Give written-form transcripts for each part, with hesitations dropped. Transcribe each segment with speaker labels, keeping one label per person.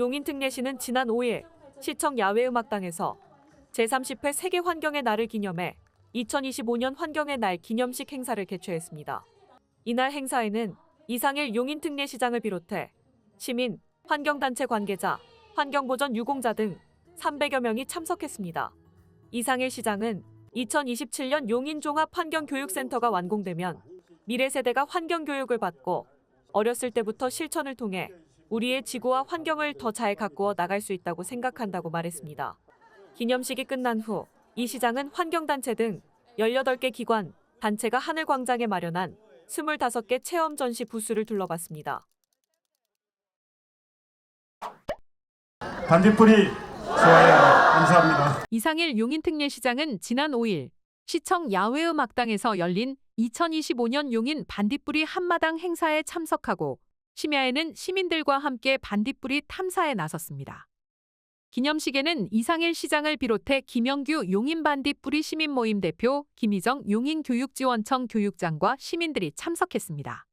Speaker 1: 용인특례시는 지난 5일 시청 야외음악당에서 제30회 세계환경의 날을 기념해 2025년 환경의 날 기념식 행사를 개최했습니다. 이날 행사에는 이상일 용인특례시장을 비롯해 시민, 환경단체 관계자, 환경보전 유공자 등 300여 명이 참석했습니다. 이상일 시장은 2027년 용인종합환경교육센터가 완공되면 미래 세대가 환경교육을 받고 어렸을 때부터 실천을 통해 우리의 지구와 환경을 더 잘 가꾸어 나갈 수 있다고 생각한다고 말했습니다. 기념식이 끝난 후 이 시장은 환경단체 등 18개 기관, 단체가 하늘광장에 마련한 25개 체험 전시 부스를 둘러봤습니다.
Speaker 2: 반딧불이 좋아요. 감사합니다.
Speaker 3: 이상일 용인특례시장은 지난 5일 시청 야외음악당에서 열린 2025년 용인 반딧불이 한마당 행사에 참석하고 심야에는 시민들과 함께 반딧불이 탐사에 나섰습니다. 기념식에는 이상일 시장을 비롯해 김영규 용인반딧불이 시민모임 대표, 김희정 용인교육지원청 교육장과 시민들이 참석했습니다.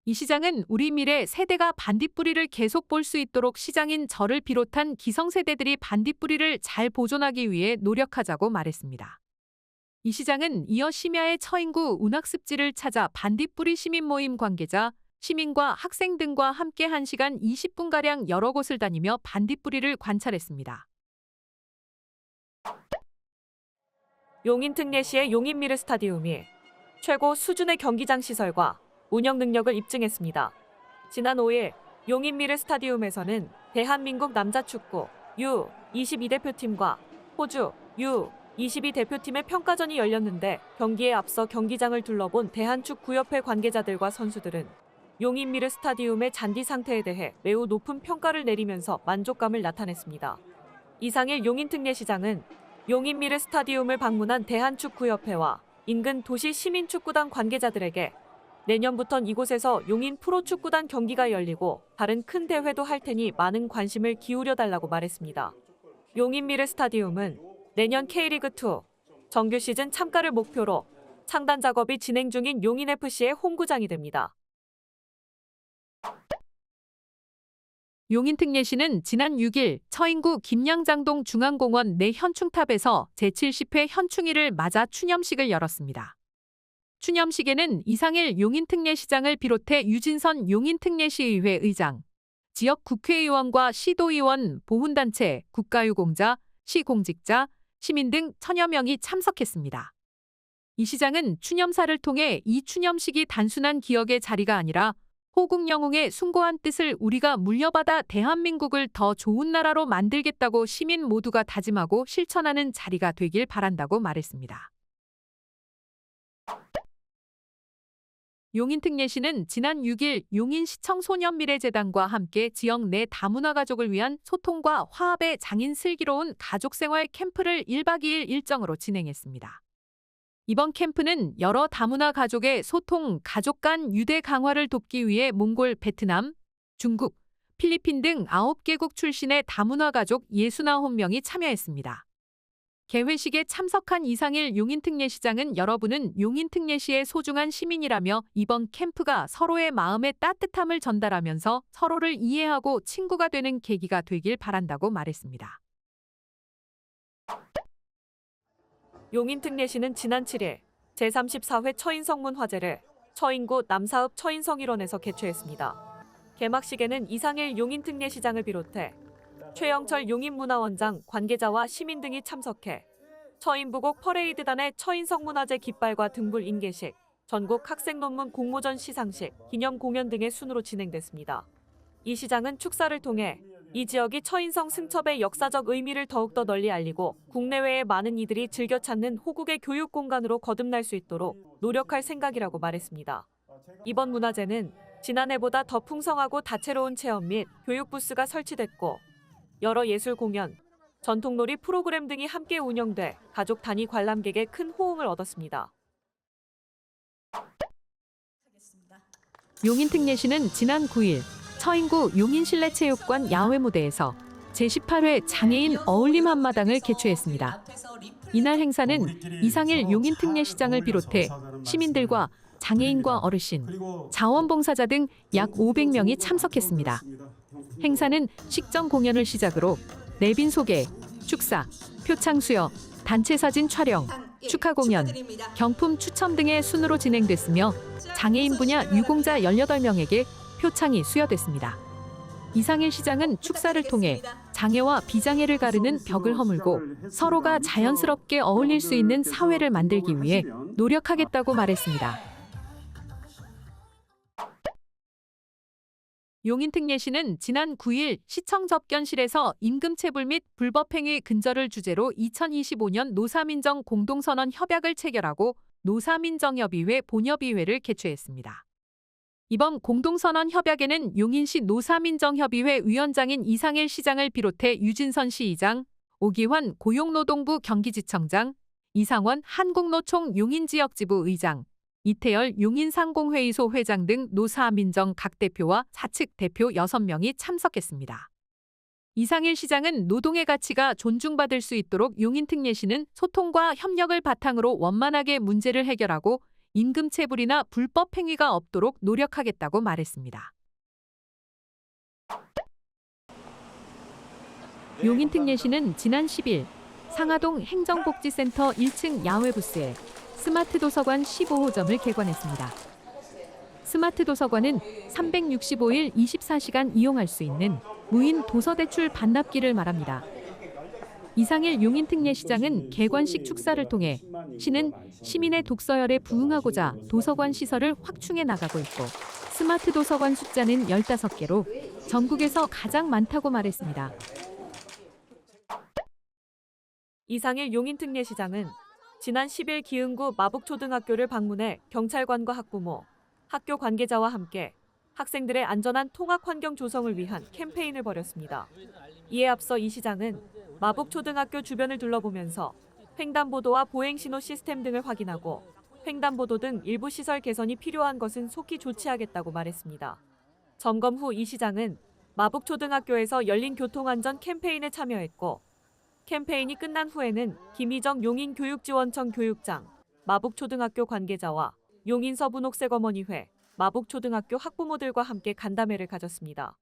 Speaker 3: 이 시장은 우리 미래 세대가 반딧불이를 계속 볼 수 있도록 시장인 저를 비롯한 기성세대들이 반딧불이를 잘 보존하기 위해 노력하자고 말했습니다. 이 시장은 이어 심야의 처인구 운학습지를 찾아 반딧불이 시민모임 관계자, 시민과 학생 등과 함께 1시간 20분가량 여러 곳을 다니며 반딧불이를 관찰했습니다.
Speaker 1: 용인특례시의 용인미르 스타디움이 최고 수준의 경기장 시설과 운영 능력을 입증했습니다. 지난 5일 용인미르 스타디움에서는 대한민국 남자축구 U22 대표팀과 호주 U22 대표팀의 평가전이 열렸는데 경기에 앞서 경기장을 둘러본 대한축구협회 관계자들과 선수들은 용인미르 스타디움의 잔디 상태에 대해 매우 높은 평가를 내리면서 만족감을 나타냈습니다. 이상일 용인특례시장은 용인미르 스타디움을 방문한 대한축구협회와 인근 도시 시민축구단 관계자들에게 내년부턴 이곳에서 용인 프로축구단 경기가 열리고 다른 큰 대회도 할 테니 많은 관심을 기울여달라고 말했습니다. 용인미르 스타디움은 내년 K리그2 정규 시즌 참가를 목표로 창단 작업이 진행 중인 용인FC의 홈구장이 됩니다.
Speaker 3: 용인특례시는 지난 6일 처인구 김양장동 중앙공원 내 현충탑에서 제70회 현충일을 맞아 추념식을 열었습니다. 추념식에는 이상일 용인특례시장을 비롯해 유진선 용인특례시의회 의장, 지역 국회의원과 시도의원, 보훈단체, 국가유공자, 시공직자, 시민 등 천여 명이 참석했습니다. 이 시장은 추념사를 통해 이 추념식이 단순한 기억의 자리가 아니라 호국 영웅의 숭고한 뜻을 우리가 물려받아 대한민국을 더 좋은 나라로 만들겠다고 시민 모두가 다짐하고 실천하는 자리가 되길 바란다고 말했습니다. 용인특례시는 지난 6일 용인시청 소년미래재단과 함께 지역 내 다문화 가족을 위한 소통과 화합의 장인 슬기로운 가족생활 캠프를 1박 2일 일정으로 진행했습니다. 이번 캠프는 여러 다문화 가족의 소통, 가족 간 유대 강화를 돕기 위해 몽골, 베트남, 중국, 필리핀 등 9개국 출신의 다문화 가족 69명이 참여했습니다. 개회식에 참석한 이상일 용인특례시장은 여러분은 용인특례시의 소중한 시민이라며 이번 캠프가 서로의 마음의 따뜻함을 전달하면서 서로를 이해하고 친구가 되는 계기가 되길 바란다고 말했습니다.
Speaker 1: 용인특례시는 지난 7일 제34회 처인성문화제를 처인구 남사읍 처인성일원에서 개최했습니다. 개막식에는 이상일 용인특례시장을 비롯해 최영철 용인문화원장, 관계자와 시민 등이 참석해 처인부곡 퍼레이드단의 처인성문화제 깃발과 등불 인계식, 전국 학생 논문 공모전 시상식, 기념 공연 등의 순으로 진행됐습니다. 이 시장은 축사를 통해 이 지역이 처인성 승첩의 역사적 의미를 더욱더 널리 알리고 국내외의 많은 이들이 즐겨 찾는 호국의 교육 공간으로 거듭날 수 있도록 노력할 생각이라고 말했습니다. 이번 문화제는 지난해보다 더 풍성하고 다채로운 체험 및 교육 부스가 설치됐고 여러 예술 공연, 전통놀이 프로그램 등이 함께 운영돼 가족 단위 관람객의 큰 호응을 얻었습니다.
Speaker 3: 용인특례시는 지난 9일 처인구 용인실내체육관 야외무대에서 제18회 장애인 어울림 한마당을 개최했습니다. 이날 행사는 이상일 용인특례시장을 비롯해 시민들과 장애인과 어르신, 자원봉사자 등 약 500명이 참석했습니다. 행사는 식전 공연을 시작으로 내빈 소개, 축사, 표창 수여, 단체 사진 촬영, 축하 공연, 경품 추첨 등의 순으로 진행됐으며 장애인 분야 유공자 18명에게 표창이 수여됐습니다. 이상일 시장은 축사를 통해 장애와 비장애를 가르는 벽을 허물고 서로가 자연스럽게 어울릴 수 있는 사회를 만들기 위해 노력하겠다고 말했습니다. 용인특례시는 지난 9일 시청 접견실에서 임금체불 및 불법행위 근절을 주제로 2025년 노사민정 공동선언 협약을 체결하고 노사민정협의회 본협의회를 개최했습니다. 이번 공동선언 협약에는 용인시 노사민정협의회 위원장인 이상일 시장을 비롯해 유진선 시의장, 오기환 고용노동부 경기지청장, 이상원 한국노총 용인지역지부 의장, 이태열 용인상공회의소 회장 등 노사민정 각 대표와 사측 대표 6명이 참석했습니다. 이상일 시장은 노동의 가치가 존중받을 수 있도록 용인특례시는 소통과 협력을 바탕으로 원만하게 문제를 해결하고 임금체불이나 불법 행위가 없도록 노력하겠다고 말했습니다. 용인특례시는 지난 10일 상하동 행정복지센터 1층 야외 부스에 스마트 도서관 15호점을 개관했습니다. 스마트 도서관은 365일 24시간 이용할 수 있는 무인 도서대출 반납기를 말합니다. 이상일 용인특례시장은 개관식 축사를 통해 시는 시민의 독서열에 부응하고자 도서관 시설을 확충해 나가고 있고 스마트 도서관 숫자는 15개로 전국에서 가장 많다고 말했습니다.
Speaker 1: 이상일 용인특례시장은 지난 10일 기흥구 마북초등학교를 방문해 경찰관과 학부모, 학교 관계자와 함께 학생들의 안전한 통학 환경 조성을 위한 캠페인을 벌였습니다. 이에 앞서 이 시장은 마북초등학교 주변을 둘러보면서 횡단보도와 보행신호 시스템 등을 확인하고 횡단보도 등 일부 시설 개선이 필요한 것은 속히 조치하겠다고 말했습니다. 점검 후 이 시장은 마북초등학교에서 열린 교통안전 캠페인에 참여했고 캠페인이 끝난 후에는 김희정 용인교육지원청 교육장, 마북초등학교 관계자와 용인서분옥색어머니회, 마북초등학교 학부모들과 함께 간담회를 가졌습니다.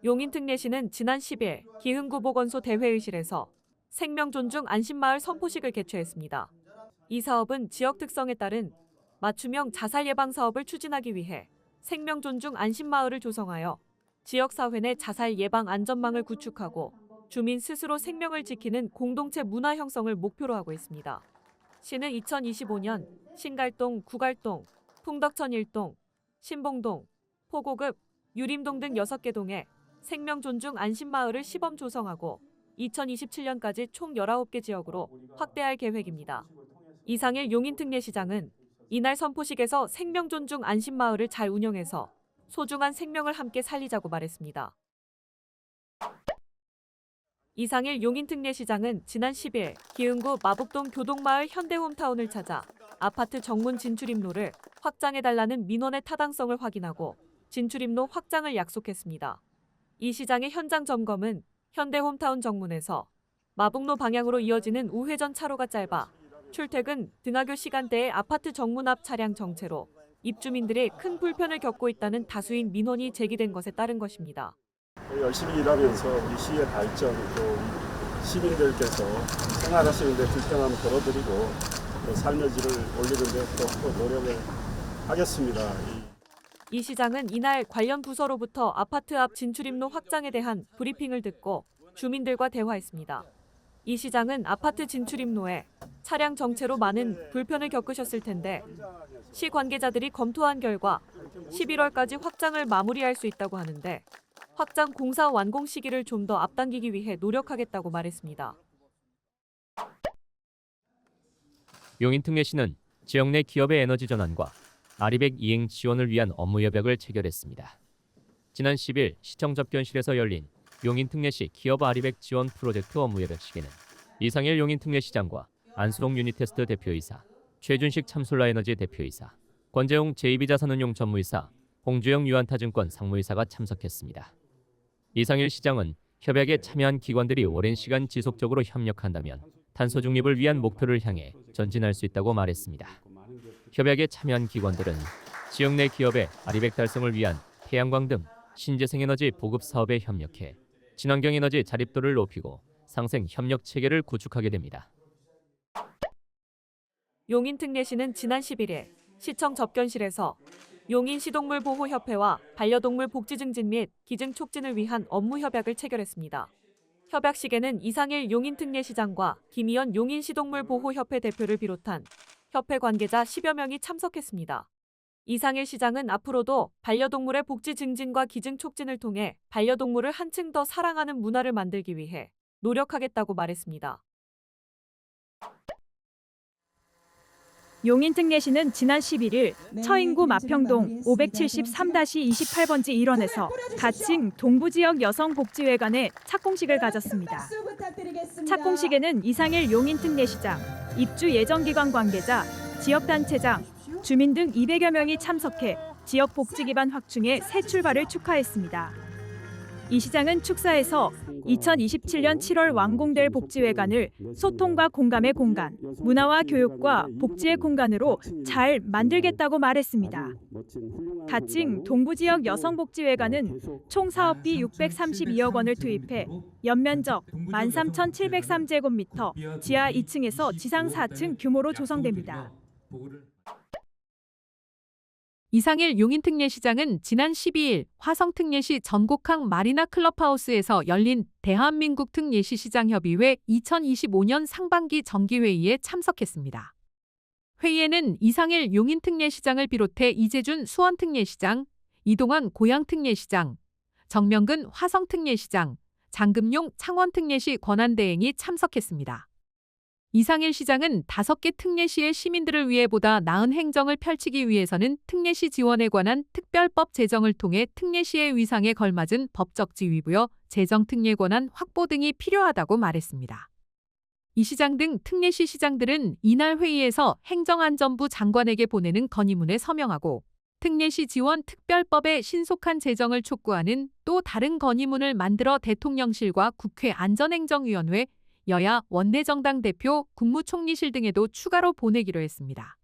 Speaker 1: 용인특례시는 지난 10일 기흥구 보건소 대회의실에서 생명존중 안심마을 선포식을 개최했습니다. 이 사업은 지역 특성에 따른 맞춤형 자살 예방 사업을 추진하기 위해 생명존중 안심마을을 조성하여 지역사회 내 자살 예방 안전망을 구축하고 주민 스스로 생명을 지키는 공동체 문화 형성을 목표로 하고 있습니다. 시는 2025년 신갈동, 구갈동, 풍덕천 1동, 신봉동, 포고급, 유림동 등 6개 동에 생명존중 안심마을을 시범 조성하고 2027년까지 총 19개 지역으로 확대할 계획입니다. 이상일 용인특례시장은 이날 선포식에서 생명존중 안심마을을 잘 운영해서 소중한 생명을 함께 살리자고 말했습니다. 이상일 용인특례시장은 지난 10일 기흥구 마북동 교동마을 현대홈타운을 찾아 아파트 정문 진출입로를 확장해달라는 민원의 타당성을 확인하고 진출입로 확장을 약속했습니다. 이 시장의 현장 점검은 현대홈타운 정문에서 마북로 방향으로 이어지는 우회전 차로가 짧아 출퇴근, 등하교 시간대에 아파트 정문 앞 차량 정체로 입주민들이 큰 불편을 겪고 있다는 다수인 민원이 제기된 것에 따른 것입니다.
Speaker 2: 열심히 일하면서 우리 시의 발전, 또 시민들께서 생활하시는 데 불편함 덜어드리고 또 삶의 질을 올리는 데 또 노력을 하겠습니다.
Speaker 1: 이 시장은 이날 관련 부서로부터 아파트 앞 진출입로 확장에 대한 브리핑을 듣고 주민들과 대화했습니다. 이 시장은 아파트 진출입로에 차량 정체로 많은 불편을 겪으셨을 텐데 시 관계자들이 검토한 결과 11월까지 확장을 마무리할 수 있다고 하는데 확장 공사 완공 시기를 좀 더 앞당기기 위해 노력하겠다고 말했습니다.
Speaker 4: 용인특례시는 지역 내 기업의 에너지 전환과 아리백 이행 지원을 위한 업무 협약을 체결했습니다. 지난 10일 시청 접견실에서 열린 용인특례시 기업 아리백 지원 프로젝트 업무 협약식에는 이상일 용인특례시장과 안수동 유니테스트 대표이사, 최준식 참솔라에너지 대표이사, 권재용 제2비자산운용 전무이사, 홍주영 유한타증권 상무이사가 참석했습니다. 이상일 시장은 협약에 참여한 기관들이 오랜 시간 지속적으로 협력한다면 탄소 중립을 위한 목표를 향해 전진할 수 있다고 말했습니다. 협약에 참여한 기관들은 지역 내 기업의 아리백 달성을 위한 태양광 등 신재생에너지 보급 사업에 협력해 친환경 에너지 자립도를 높이고 상생 협력 체계를 구축하게 됩니다.
Speaker 1: 용인특례시는 지난 11일 시청 접견실에서 용인시동물보호협회와 반려동물 복지 증진 및 기증 촉진을 위한 업무 협약을 체결했습니다. 협약식에는 이상일 용인특례시장과 김희연 용인시동물보호협회 대표를 비롯한 협회 관계자 10여 명이 참석했습니다. 이상일 시장은 앞으로도 반려동물의 복지 증진과 기증 촉진을 통해 반려동물을 한층 더 사랑하는 문화를 만들기 위해 노력하겠다고 말했습니다.
Speaker 5: 용인특례시는 지난 11일 처인구 마평동 573-28번지 일원에서 가칭 동부지역 여성복지회관에 착공식을 가졌습니다. 착공식에는 이상일 용인특례시장, 입주예정기관 관계자, 지역단체장, 주민 등 200여 명이 참석해 지역 복지 기반 확충의 새 출발을 축하했습니다. 이 시장은 축사에서 2027년 7월 완공될 복지회관을 소통과 공감의 공간, 문화와 교육과 복지의 공간으로 잘 만들겠다고 말했습니다. 가칭 동부지역 여성복지회관은 총 사업비 632억 원을 투입해 연면적 13,703제곱미터, 지하 2층에서 지상 4층 규모로 조성됩니다.
Speaker 3: 이상일 용인특례시장은 지난 12일 화성특례시 전곡항 마리나 클럽하우스에서 열린 대한민국 특례시 시장협의회 2025년 상반기 정기회의에 참석했습니다. 회의에는 이상일 용인특례시장을 비롯해 이재준 수원특례시장, 이동환 고양특례시장, 정명근 화성특례시장, 장금용 창원특례시 권한대행이 참석했습니다. 이상일 시장은 5개 특례시의 시민들을 위해 보다 나은 행정을 펼치기 위해서는 특례시 지원에 관한 특별법 제정을 통해 특례시의 위상에 걸맞은 법적 지위 부여, 재정 특례 권한 확보 등이 필요하다고 말했습니다. 이 시장 등 특례시 시장들은 이날 회의에서 행정안전부 장관에게 보내는 건의문에 서명하고 특례시 지원 특별법의 신속한 제정을 촉구하는 또 다른 건의문을 만들어 대통령실과 국회 안전행정위원회, 여야 원내정당 대표, 국무총리실 등에도 추가로 보내기로 했습니다.